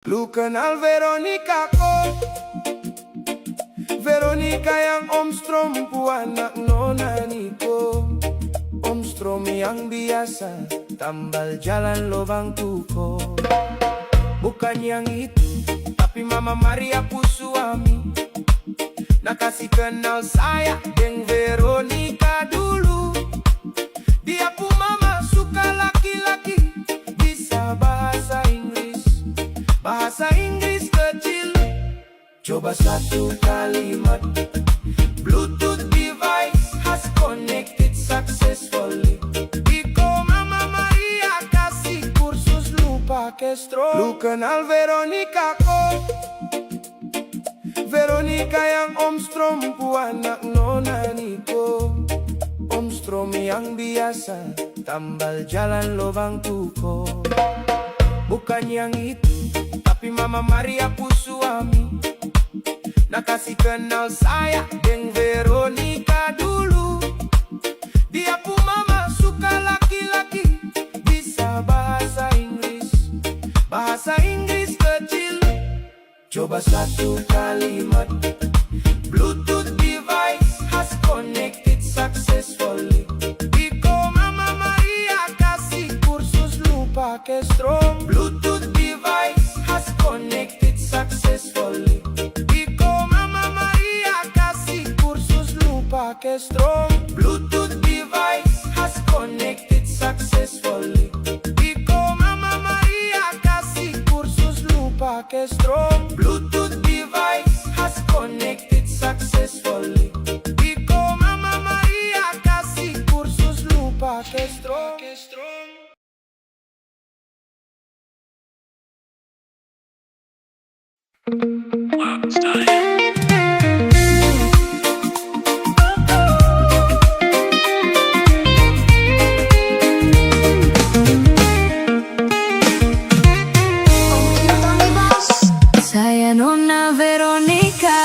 Lu kenal Veronica kok? Veronica yang Om Strom anak Nona Niko. Om Strom yang biasa tambal jalan lobang tuko. Bukan yang itu, tapi Mama Maria pu suami. Nak kasih kenal saya dengan Veronica dulu. Dia pu mama suka laki-laki, bisa bahasa Inggris, bahasa Inggris kecil. Coba satu kalimat. Bluetooth device has connected successfully. Iko Mama Maria kasih kursus lu pakai Strom. Lu kenal Veronica kok? Veronica yang Om Strom anak Nona Niko. Om Strom yang biasa tambal jalan lobang tuko. Bukan yang itu, tapi Mama Maria pu suami. Nak kasih kenal saya dengan Veronica dulu. Dia pu mama suka laki-laki, bisa bahasa Inggris, bahasa Inggris kecil. Coba satu kalimat. Bluetooth device has connected successfully. Iko Mama Maria kasih kursus lu pakai Strom. Bluetooth device has connected successfully. Iko Mama Maria kasih kursus lu pakai Strom. Bluetooth device has connected successfully. Iko Mama Maria kasih kursus lu pakai Strom. Bluetooth device has connected successfully. Iko Mama Maria kasih kursus lu pakai Strom. Saya Nona Veronica,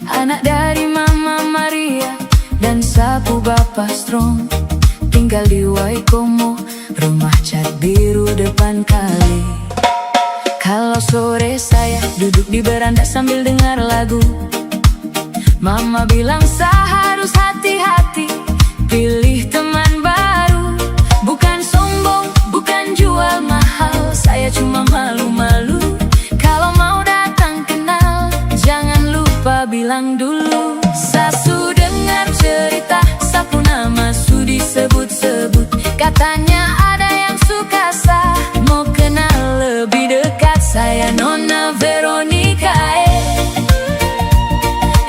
anak dari Mama Maria dan sapu Bapak Strom. Tinggal di Waikomo, rumah cat biru depan kali. Kalau sore saya duduk di beranda sambil dengar lagu. Mama bilang saya harus hati-hati, pilih teman baru. Bukan sombong, bukan jual mahal, saya cuma malu-malu. Kalau mau datang kenal, jangan lupa bilang dulu. Sasu dengar cerita, sapu nama su disebut-sebut. Katanya ada yang suka sah, mau kenal lebih dekat. Saya Nona Veronica,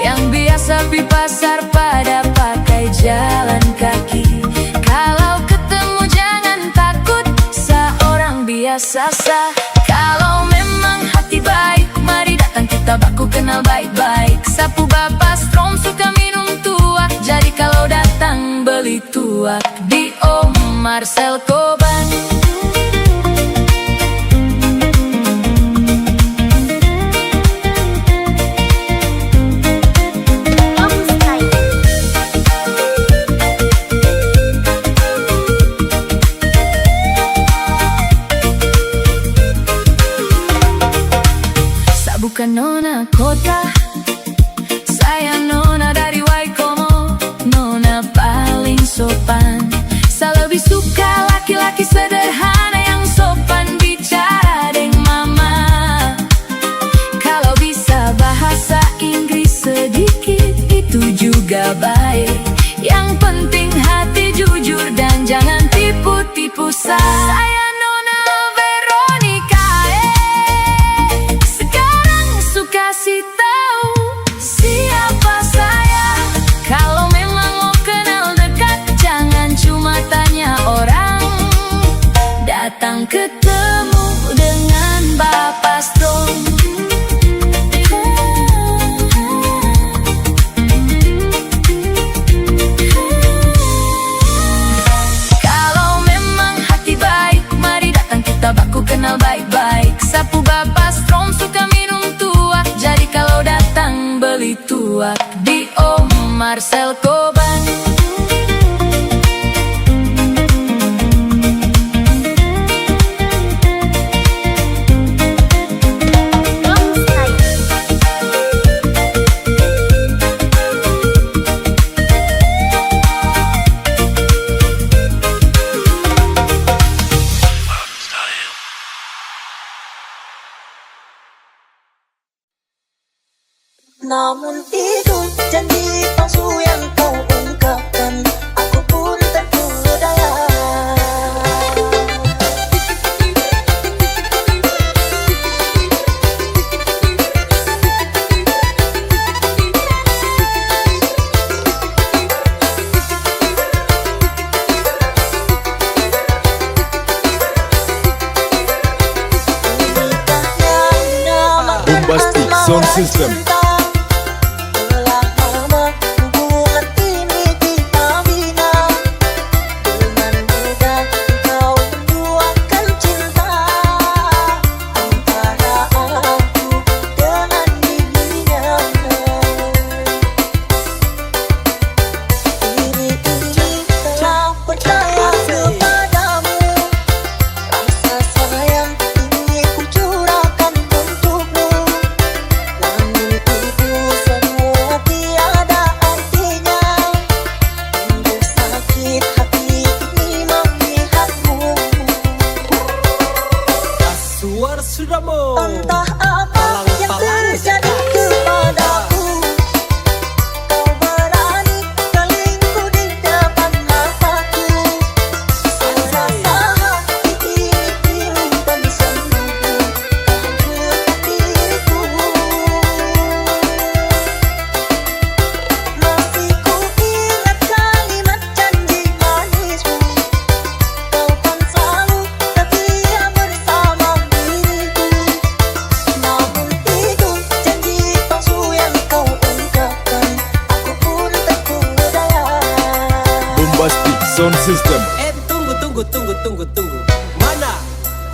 yang biasa pi pasar pada pakai jalan kaki. Kalau ketemu jangan takut, seorang biasa sah. Kalau memang hati baik, mari datang kita baku kenal baik-baik. Sapu Bapak Strom suka minum tuak, jadi kalau datang beli tuak di Om Marcel Koban. Bukan Nona kota, saya Nona dari Waikomo. Nona paling sopan, saya lebih suka laki-laki sederhana yang sopan bicara dengan Mama. Kalau bisa bahasa Inggris sedikit itu juga baik. Yang penting hati jujur dan jangan tipu-tipu saya. Kasih tahu siapa saya. Kalau memang mau kenal dekat, jangan cuma tanya orang. Datang ketemu dengan Bapak Strom. Kalau memang hati baik, mari datang kita baku kenal baik-baik. Sapu Bapak Strom suka minum tuak, jadi kalau datang beli tuak di Om Marcel Koban. Namun itu janji palsu yang kau ungkapkan, aku pun terpedaya. Bombastic Sound System. Telah lama hubungan ini kita bina, dengan mudah kau menduakan cinta antara aku dengan dirinya. Ini telah percaya kepadamu, rasa sayang ini ku curahkan untukmu. Namun itu semua tiada artinya, sungguh sakit hati ini melihatmu. Suar Suramo. Entah apa yang terjadi kepadaku, kau berani selingkuh di depan mataku. Serasa hati ini simpan sembunyi kabur diriku. Masih ku ingat kalimat janji manismu, kau kan selalu setia bersama diriku. Namun itu janji palsu yang kau ungkapkan, aku pun terpedaya. Bombastic Sound System. Tunggu. Mana?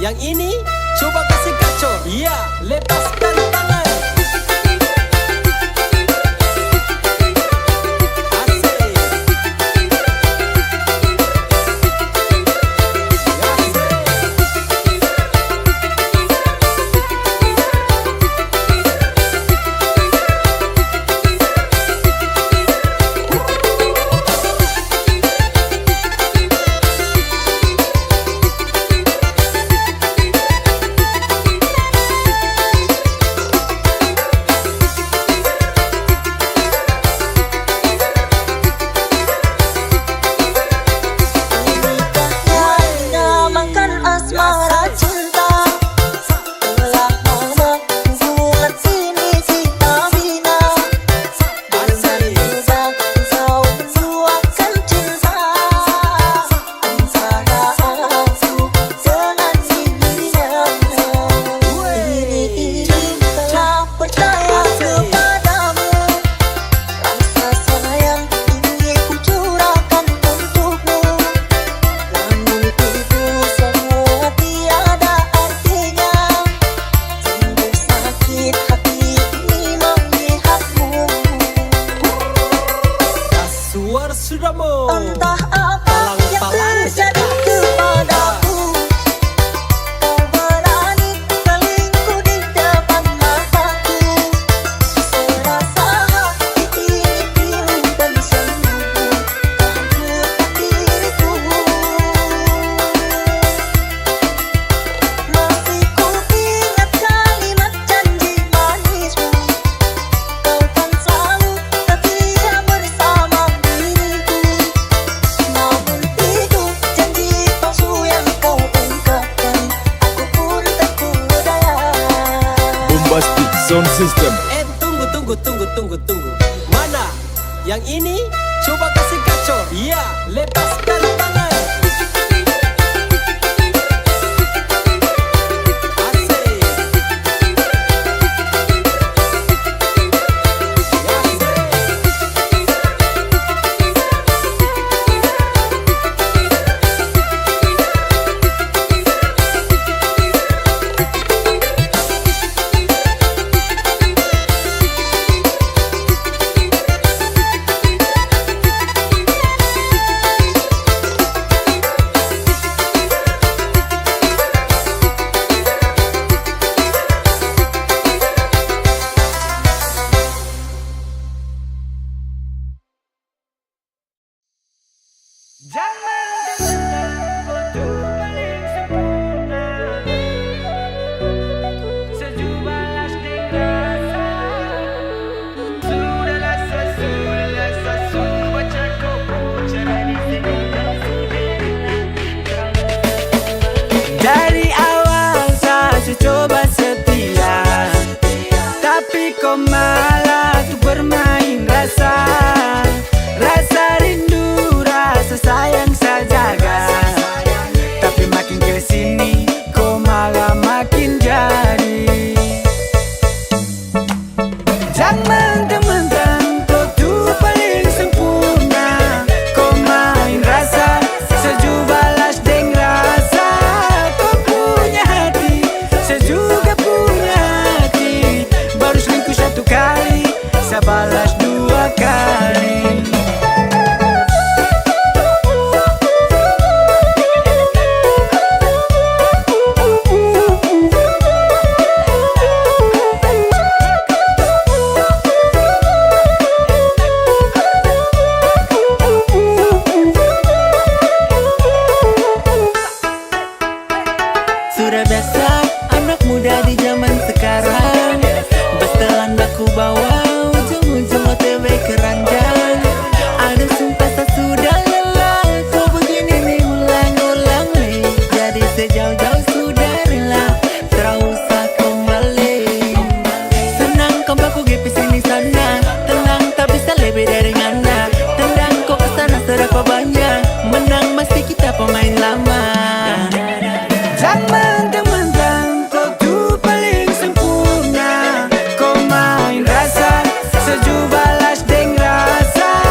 Yang ini? Coba kasih kacau. Iya, lepaskan tangan. Asik. Nikah yang dinamakan asmara cinta, telah lama hubungan ini kita bina, dengan mudah kau menduakan cinta antara aku dengan dirinya. Ini telah percaya kepadamu, rasa sayang ini ku curahkan untukmu. Namun itu semua tiada artinya, sungguh sakit hati ini melihatmu. Suar Suramo. Entah apa yang terjadi kepadaku, kau berani selingkuh di depan mataku. Serasa hati ini simpan sembunyi kabur diriku. Masih ku ingat kalimat janji manismu, kau kan selalu setia bersama diriku. Namun itu janji palsu yang kau ungkapkan, aku pun terpedaya. Bombastic Sound System. Tunggu. Mana? Yang ini? Coba kasih kacau. Iya, lepaskan tangan. Asik. muda di zaman sekarang. Bastelan aku bawa ujung-ujung OTW keranjang. Aduh sumpah saya sudah lelah, kau begini nih ulang-ulang nih. Jadi sejauh-jauh sudah rela, tak usah kembali. Senang kau baku gipis sini sana, tenang tak bisa lebih dari ngana. Tendang kau kesana serapa banyak, menang mesti kita pemain lama. Jangan teman-teman, kau tuh paling sempurna. Kau main rasa, sejuk balas deng rasa.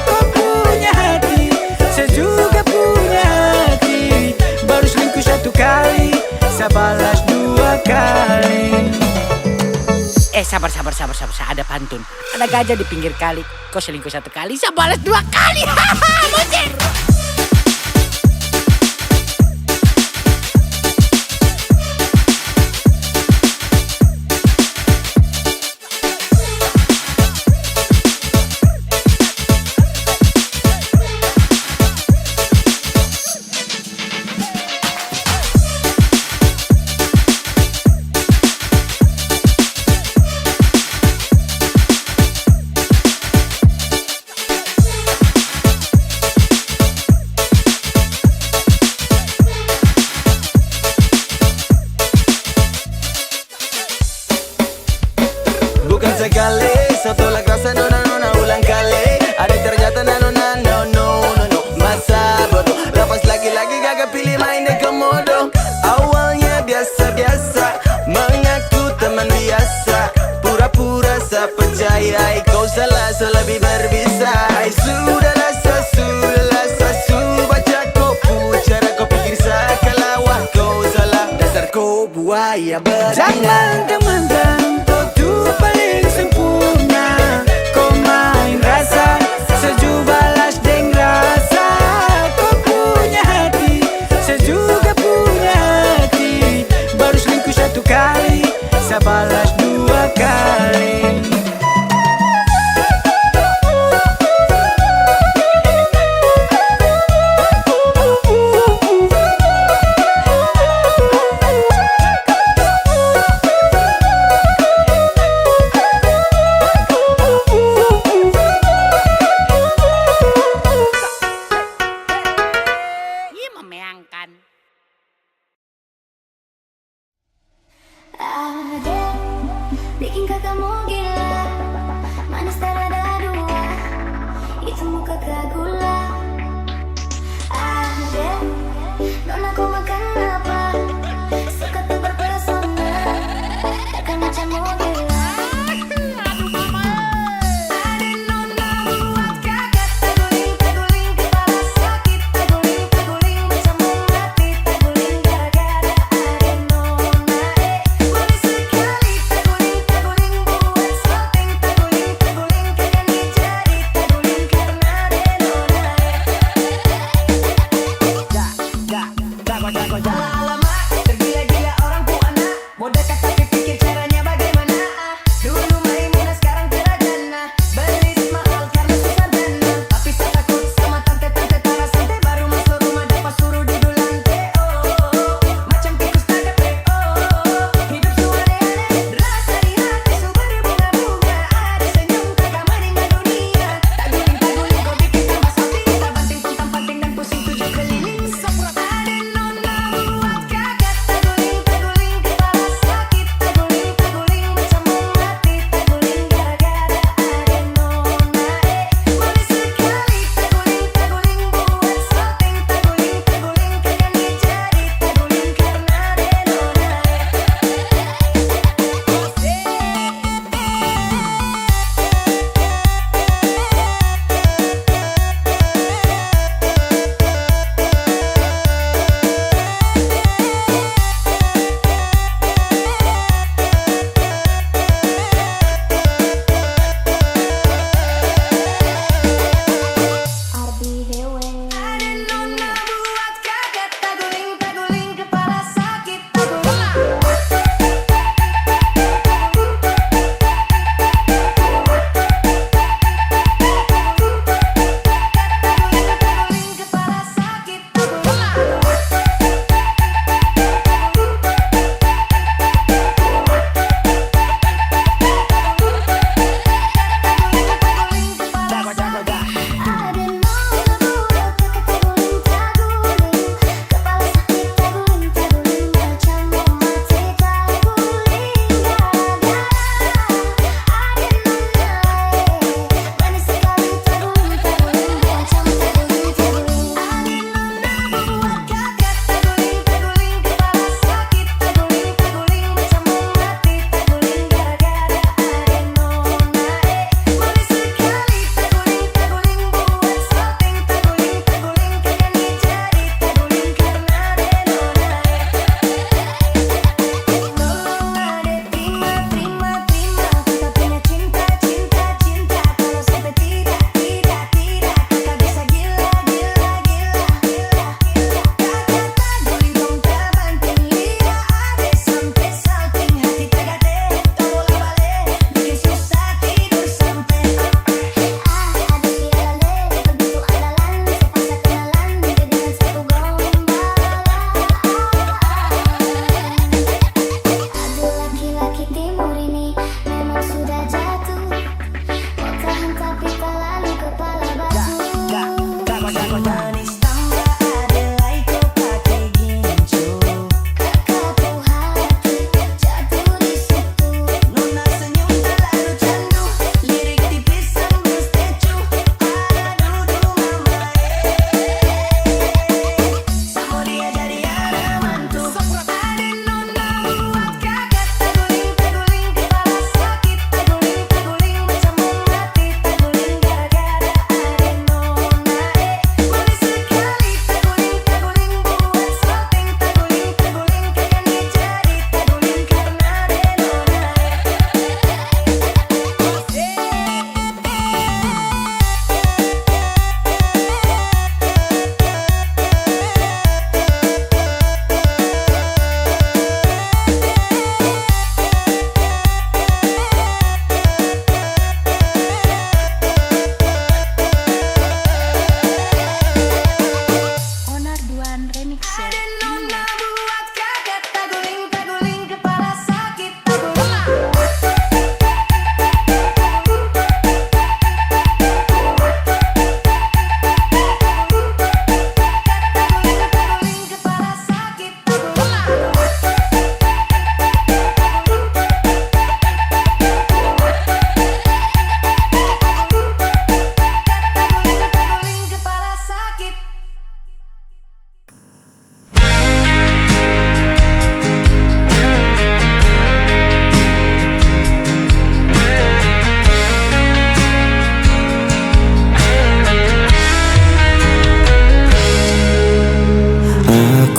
Kau punya hati, saya juga punya hati. Baru selingkuh satu kali, saya balas dua kali. Sabar, ada pantun. Ada gajah di pinggir kali, kau selingkuh satu kali, saya balas dua kali. Hahaha, musik. Bukan sekali, saya tolak rasa nona ulang kali. Ada ternyata nona no. Masa bodoh, lepas lagi-lagi gagak pilih main de komodo. Awalnya biasa-biasa, mengaku teman biasa. Pura-pura saya percaya, kau salah, so lebih berbisa. Sudahlah, baca kopu, cara kau pikir saya kelawah. Kau salah, dasar kau buaya betina. Jangan teman-teman, kau tuh paling sempurna. Kau main rasa, sejuk balas deng rasa. Kau punya hati, saya juga punya hati. Baru selingkuh satu kali, saya balas dua kali. Ih, memeangkan. Ada bikin kakakmu gila, manis tak ada dua, itu muka kagula. Ada nona kau makan apa, suka tuh berpesona, takkan macam gila. Aduh mama, ada nona buat kakak teguling kepala sakit, teguling macam mati, teguling gara-gara ada nona. Manis sekali teguling buat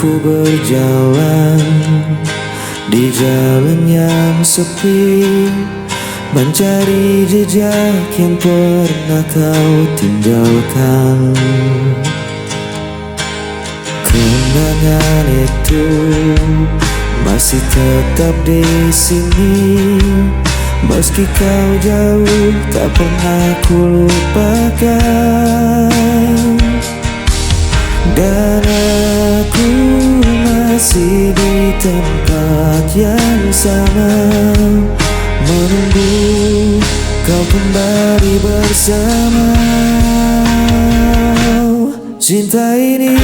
Ku berjalan di jalan yang sepi, mencari jejak yang pernah kau tinggalkan. Kenangan itu masih tetap di sini, meski kau jauh tak pernah ku lupakan. Dan aku masih di tempat yang sama, menunggu kau kembali bersama. Cinta ini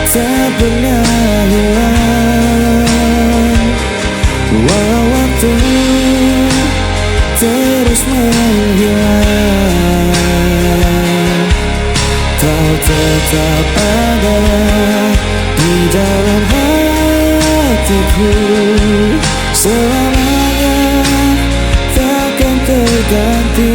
tak pernah hilang, walau waktu terus menghilang. Kau tetap ada di dalam hatiku, selamanya takkan terganti.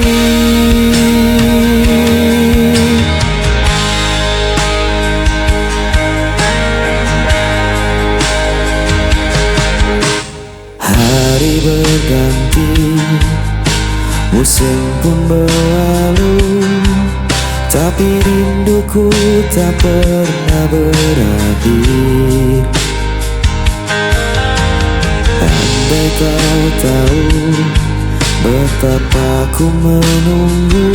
Hari berganti, musim pun berlalu, tapi rinduku tak pernah berakhir. Andai kau tahu betapa ku menunggu,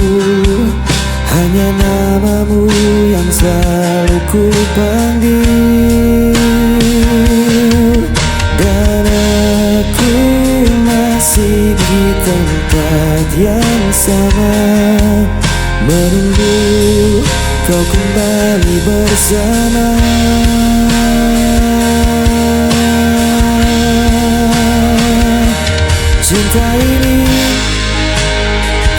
hanya namamu yang selalu ku panggil. Dan aku masih di tempat yang sama, menunggu kau kembali bersama. Cinta ini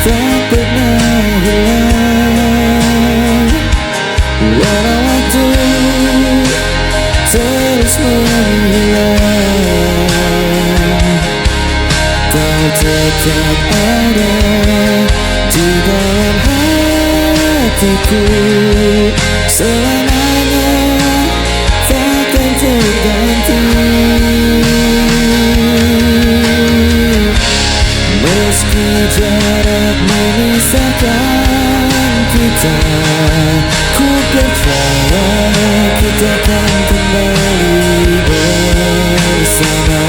tak pernah hilang, walau waktu terus menghilang. Kau tetap ada di dalam hatiku, selamanya takkan terganti. Meski jarak memisahkan kita, ku percaya kita akan kembali bersama.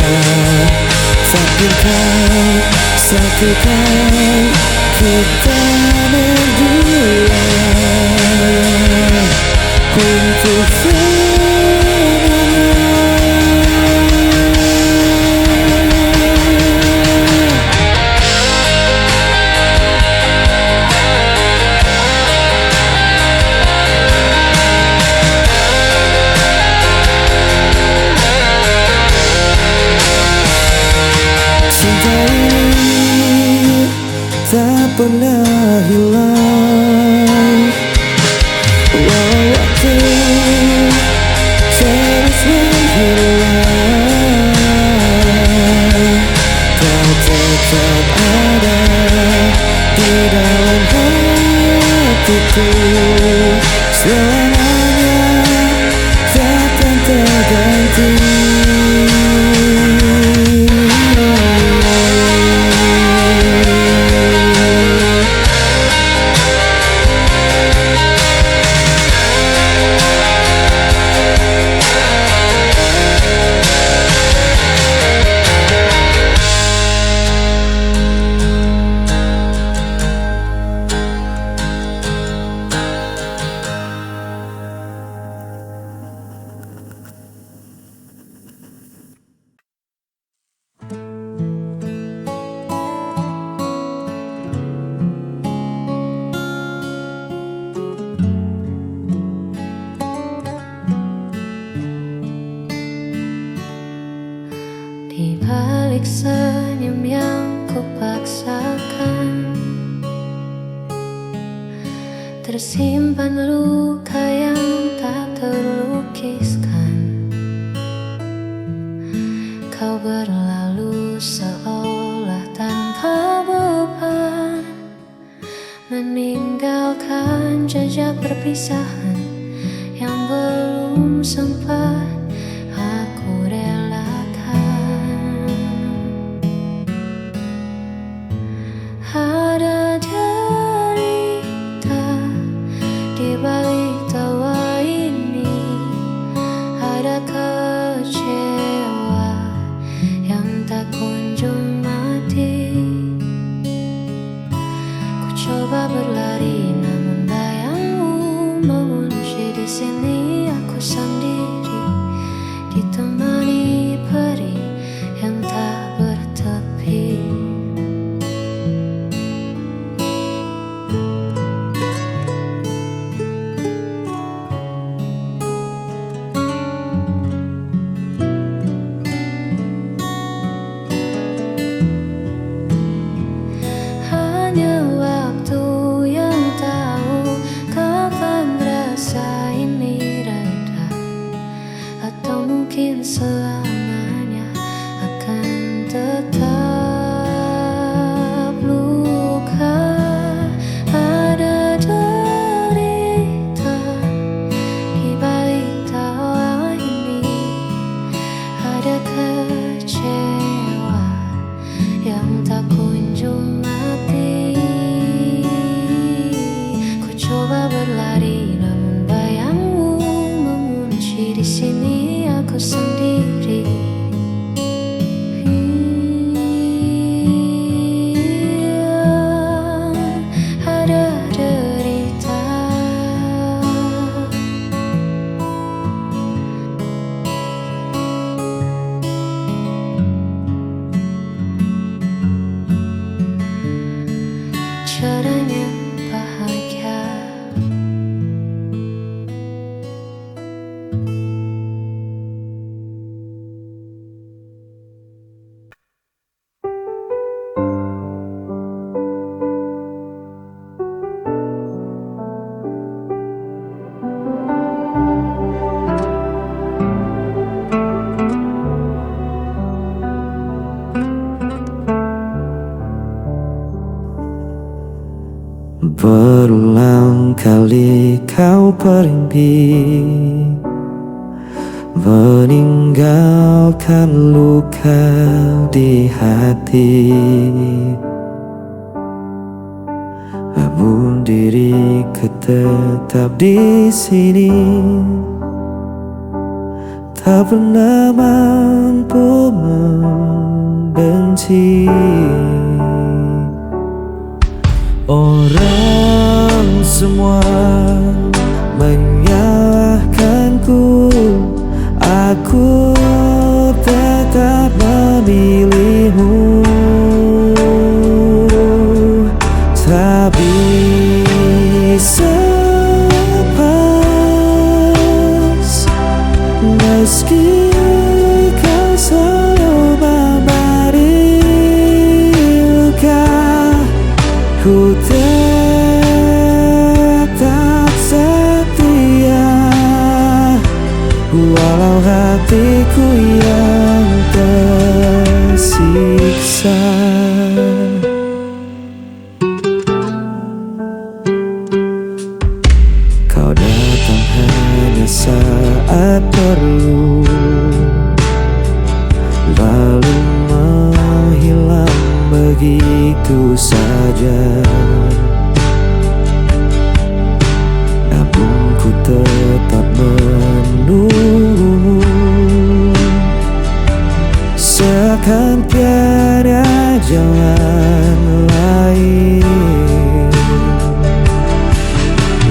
Satukan kita berdua untuk tak pernah hilang, walau waktu terus menghilang. Kau tetap ada di dalam hatiku, selamanya takkan terganti. Di balik senyum yang kupaksakan, tersimpan luka yang tak terlukiskan. Kau berlalu seolah tanpa beban, meninggalkan jejak perpisahan yang belum belum sempat aku relakan. Ada derita di balik tawa ini, ada kecewa yang tak kunjung mati. Ku coba berlari namun bayangmu mengunci di sini. Aku sendiri ditemani perih yang tak bertepi. Hanya waktu yang tahu kapan rasa ini reda, atau mungkin selamanya akan tetap luka. Ada derita di balik tawa ini, ada kecewa yang tak kunjung mati. Ku coba berlari namun bayangmu mengunci di sini. Aku sendiri. Ada derita. Caranya bahagia. Berulang kali kau pergi, meninggalkan luka di hati. Namun diriku tetap di sini, tak pernah mampu membenci. Orang semua menyalahkanku, aku tetap memilihmu. Tak bisa lepas meski kau selalu memberi luka. Ku tetap setia walau hatiku yang tersiksa. Kau datang hanya saat perlu, lalu menghilang begitu saja. Namun ku tetap menunggumu, seakan tiada jalan lain.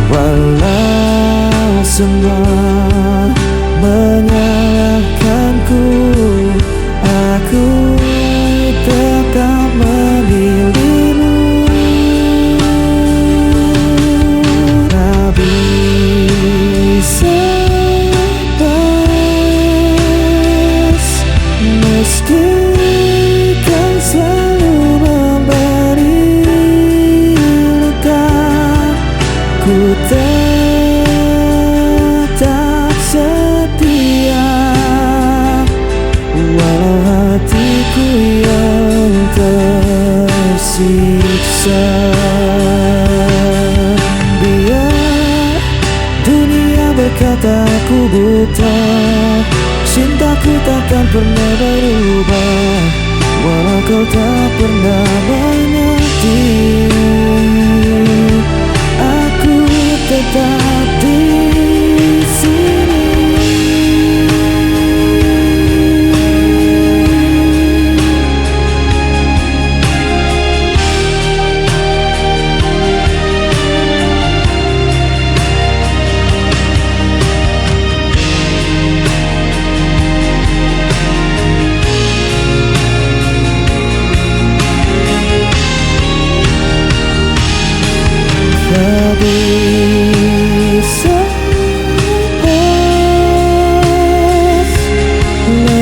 Walau semua menyalahkanku, aku tetap memilihmu. Tak bisa lepas meski kau selalu memberi buta, cintaku takkan pernah berubah, walau kau tak pernah mengerti. Aku tetap di sini.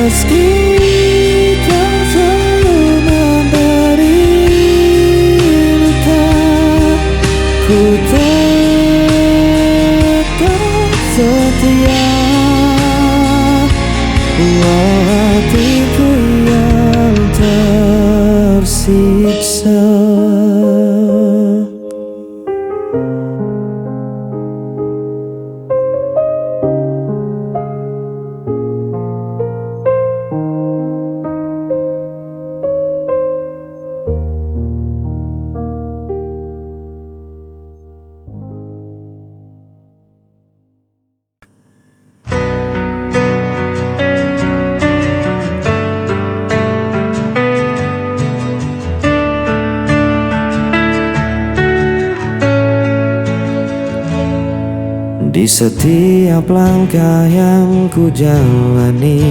Meski kau selalu memberi luka, ku tetap setia. Walau hatiku yang tersiksa. Di setiap langkah yang ku jalani,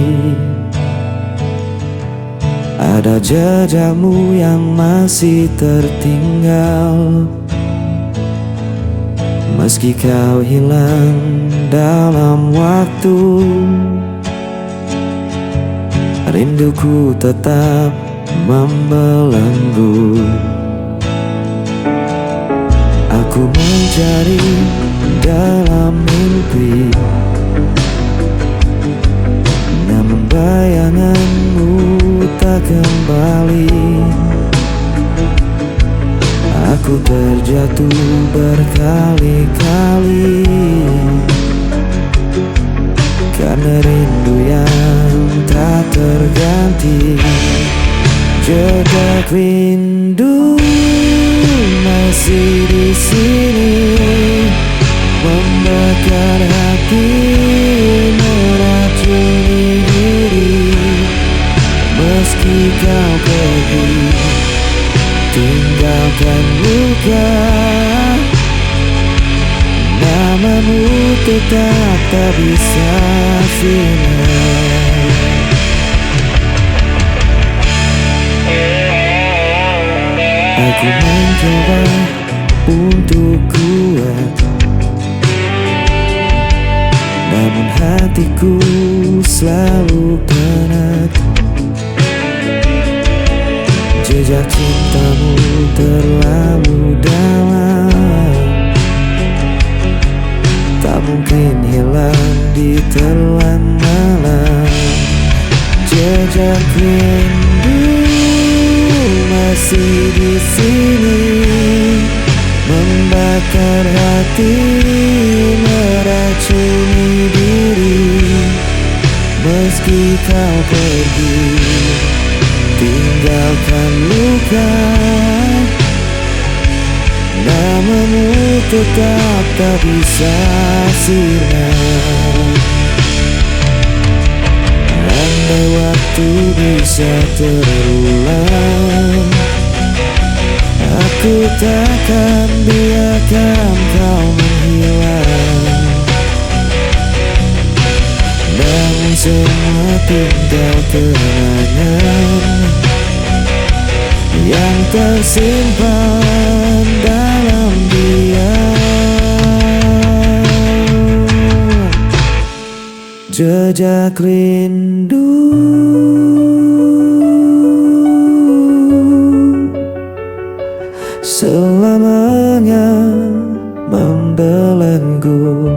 ada jejakmu yang masih tertinggal. Meski kau hilang dalam waktu, rinduku tetap membelenggu. Aku mencari dalam mimpi, namun bayanganmu tak kembali. Aku terjatuh berkali-kali karena rindu yang tak terganti. Jejak rindu masih di sini, membakar hati, meracuni diri. Meski kau pergi, tinggalkan luka, namamu tetap tak bisa sinar. Aku mencoba untuk kuat, namun hatiku selalu penat. Jejak cintamu terlalu dalam, tak mungkin hilang di telan malam. Jejak rindu masih di sini, membakar hati, meracuni diri. Meski kau pergi, tinggalkan luka, namamu tetap tak bisa sinar. Andai waktu bisa terulang, aku takkan biarkan kau menghilang. Namun semua tinggal kenangan yang tersimpan dalam diam. Jejak rindu selamanya membelenggu.